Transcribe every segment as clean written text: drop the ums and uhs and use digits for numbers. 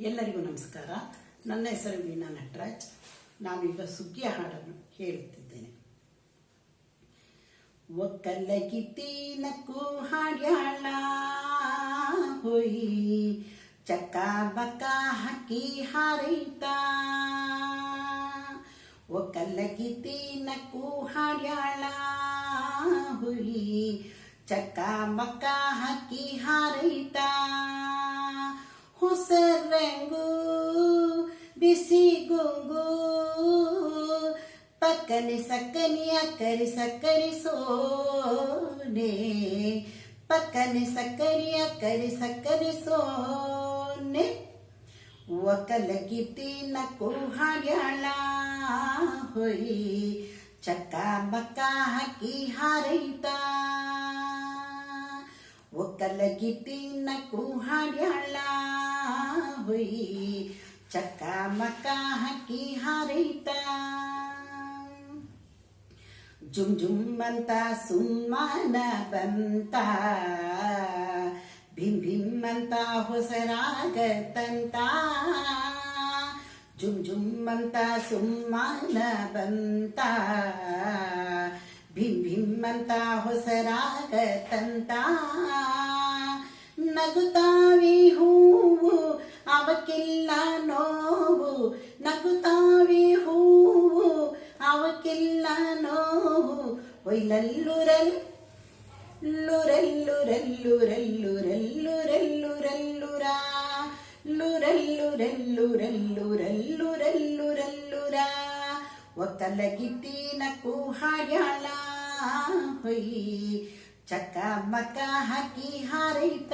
ಎಲ್ಲರಿಗೂ ನಮಸ್ಕಾರ. ನನ್ನ ಹೆಸರು ವೀಣಾ ನಟರಾಜ್. ನಾನೀಗ ಸುಗ್ಗಿಯ ಹಾಡನ್ನು ಹೇಳುತ್ತಿದ್ದೇನೆ. ಒಕ್ಕಲಗಿತ್ತೀನಕ್ಕೂ ಹಾಡ್ಯಾಳ ಹೋಯಿ ಚಕ್ಕ ಬಕ್ಕ ಹಕ್ಕಿ ಹಾರೈತ. ಒಕ್ಕಲಗಿತ್ತೀನಕ್ಕೂ ಹಾಡ್ಯಾಳ ಹೋಯಿ ಚಕ್ಕ ಬಕ್ಕ ಹಕ್ಕಿ ಹಾರೈತ. ಹೊಸರಂಗು ಬಿಸಿ ಗುಂಗು ಪಕ್ಕನೆ ಸಕ್ಕನೆ ಅಕ್ಕರಿ ಸಕ್ಕರಿ ಸೋನೆ. ಪಕ್ಕನೆ ಸಕ್ಕರಿ ಅಕ್ಕರಿ ಸಕ್ಕರಿ ಸೋನೆ. ಒಕ್ಕಲಗಿತ್ತೀನಕ್ಕೂ ಹಾಡ್ಯಾಳ ಹೋಯಿ ಚಕ್ಕ ಬಕ್ಕ ಹಕ್ಕಿ ಹಾರೈತ. ಒಕ್ಕಲಗಿತ್ತೀನಕ್ಕೂ ಹಾಡ್ಯಾಳ ಹೋಯಿ ಚಕ್ಕ ಮಕ್ಕ ಹಕ್ಕಿ ಹಾರೈತ. ಜುಮ್ ಜುಮ್ ಅಂತ ಸುಮ್ಮನ ಬಂತ, ಭಿಮ್ ಭಿಮ್ ಅಂತ ಹೊಸರಾಗತ್ತಂತ. ಜುಮ್ ಜುಮ್ ಅಂತ ಸುಮ್ಮನ ಬಂತ, ಭಿಮ್ ಭಿಮ್ ಅಂತ ಹೊಸರಾಗತ್ತಂತ. ನಗುತ್ತಾವಿ ಹೂವು ಅವಕ್ಕಿಲ್ಲ ನೋವು, ನಗುತ್ತಾವಿ ಹೂವು ಅವಕ್ಕಿಲ್ಲ ನೋವು. ಒಯ್ಲಲ್ಲುರಲ್ ಲುರಲ್ಲುರಲ್ಲುರಲ್ಲುರಲ್ಲುರಲ್ಲುರಲ್ಲುರ ಲುರಲ್ಲುರಲ್ಲುರಲ್ಲುರಲ್ಲುರಲ್ಲುರಲ್ಲುರ. ಒಕ್ಕಲಗಿತ್ತೀನಕ್ಕೂ ಹಾಡ್ಯಾಳ ಹೋಯಿ ಚಕ್ಕ ಮಕ್ಕ ಹಕ್ಕಿ ಹಾರೈತ.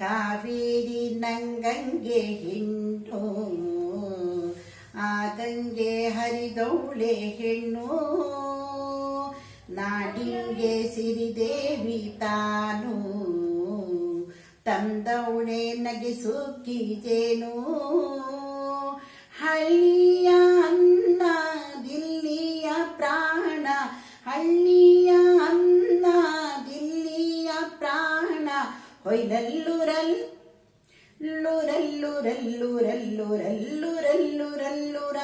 ಕಾವೇರಿ ನಂಗಂಗೆ ಹೆಣ್ಣು, ಆ ಗಂಗೆ ಹರಿದೌಳೆ ಹೆಣ್ಣು. ನಾಡಿಂಗೆ ಸಿರಿದೇವಿ ತಾನು, ತಂದವಳೆ ನಗಿಸುಕ್ಕಿಜೇನು. ಹಳ್ಳಿಯ ಅನ್ನ ದಿಲ್ಲಿಯ ಪ್ರಾಣ, ಹಳ್ಳಿಯ ಅನ್ನ ದಿಲ್ಲಿಯ ಪ್ರಾಣ. ಹೊಯ್ಲಲ್ಲುರಲ್ ಲುರಲ್ಲುರಲ್ಲುರಲ್ಲುರಲ್ಲುರಲ್ಲುರಲ್ಲುರ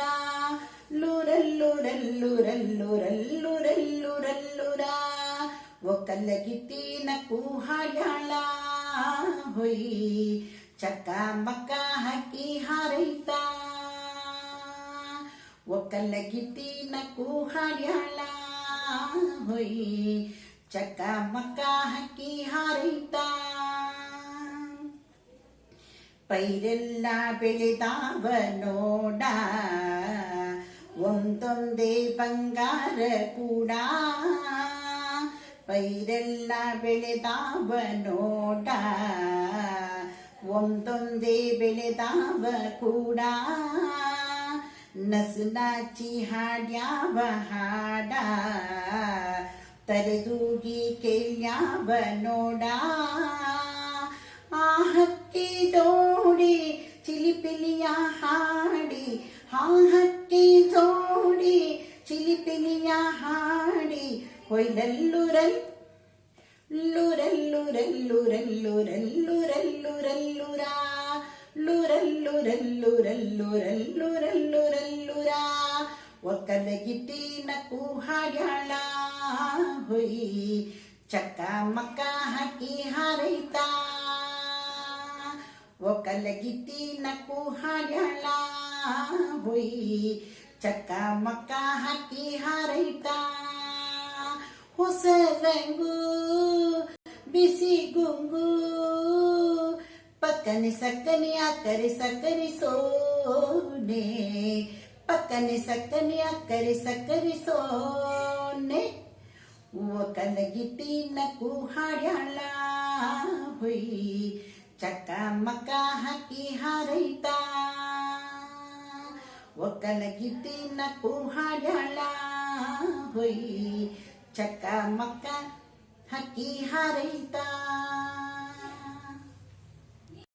ಲುರಲ್ಲುರಲ್ಲುರಲ್ಲುರಲ್ಲುರಲ್ಲುರಲ್ಲುರ. ಒಕ್ಕಲಗಿತ್ತೀನಕ್ಕೂ ಹಾಡ್ಯಾಳ ಹೋಯಿ ಚಕ್ಕ ಮಕ್ಕ ಹಕ್ಕಿ ಹಾರೈತ. ಒಕ್ಕಲಗಿತ್ತೀನಕ್ಕೂ ಹಾಡ್ಯಾಳ ಹೋಯಿ ಚಕ್ಕ ಮಕ್ಕ ಹಕ್ಕಿ ಹಾರೈತ. ಪೈರೆಲ್ಲ ಬೆಳೆದಾವ ನೋಡ, ಒಂದೊಂದೇ ಬಂಗಾರ ಕೂಡ. ಪೈರೆಲ್ಲ ಬೆಳೆದಾವ ನೋಡ, ಒಂದೊಂದೇ ಬೆಳೆದಾವ ಕೂಡ. ನಸು ನಾಚಿ ಹಾಡ್ಯಾವ ಹಾಡ, ತಲೆದೂಗಿ ಕೇಳ್ಯಾವ ನೋಡ. ಆ ಹಕ್ಕಿ ಜೋಡಿ ಚಿಲಿಪಿಲಿಯ ಹಾಡಿ, ಆ ಹಕ್ಕಿ ಜೋಡಿ ಚಿಲಿಪಿಲಿಯ ಹಾಡಿ. ಹೊಯ್ಲಲ್ಲುರಲ್ ಲುರಲ್ಲುರಲ್ಲುರಲ್ಲುರಲ್ಲುರಲ್ಲುರಲ್ಲುರ ಲುರಲ್ಲುರಲ್ಲುರಲ್ಲುರಲ್ಲುರಲ್ಲುರಲ್ಲುರ. ಒಕ್ಕಲಗಿತ್ತೀನಕ್ಕೂ ಹಾಡ್ಯಾಳ ಹೋಯಿ ಚಕ್ಕ ಮಕ್ಕ ಹಕ್ಕಿ ಹಾರೈತ. ಒಕ್ಕಲಗಿತ್ತೀನಕ್ಕೂ ಹಾಡ್ಯಾಳ ಹೋಯಿ ಚಕ್ಕ ಮಕ್ಕ ಹಕ್ಕಿ ಹಾರೈತ. ಹೊಸರಂಗು ಬಿಸಿ ಗುಂಗು ಪಕ್ಕನೆ ಸಕ್ಕನೆ ಅಕ್ಕರೆ ಸಕ್ಕರೆ ಸೋನೆ. ಪಕ್ಕನೆ ಸಕ್ಕನೆ ಅಕ್ಕರೆ ಸಕ್ಕರೆ ಸೋನೆ. ಒಕ್ಕಲಗಿತ್ತೀನಕ್ಕೂ ಹಾಡ್ಯಾಳ ಹೋಯಿ ಚಕ್ಕ ಮಕ್ಕ ಹಕ್ಕಿ ಹಾರೈತ. ಒಕ್ಕಲಗಿತ್ತೀನಕ್ಕೂ ಹಾಡ್ಯಾಳ ಹೋಯಿ ಚಕ್ಕ ಮಕ್ಕ ಹಕ್ಕಿ ಹಾರೈತ.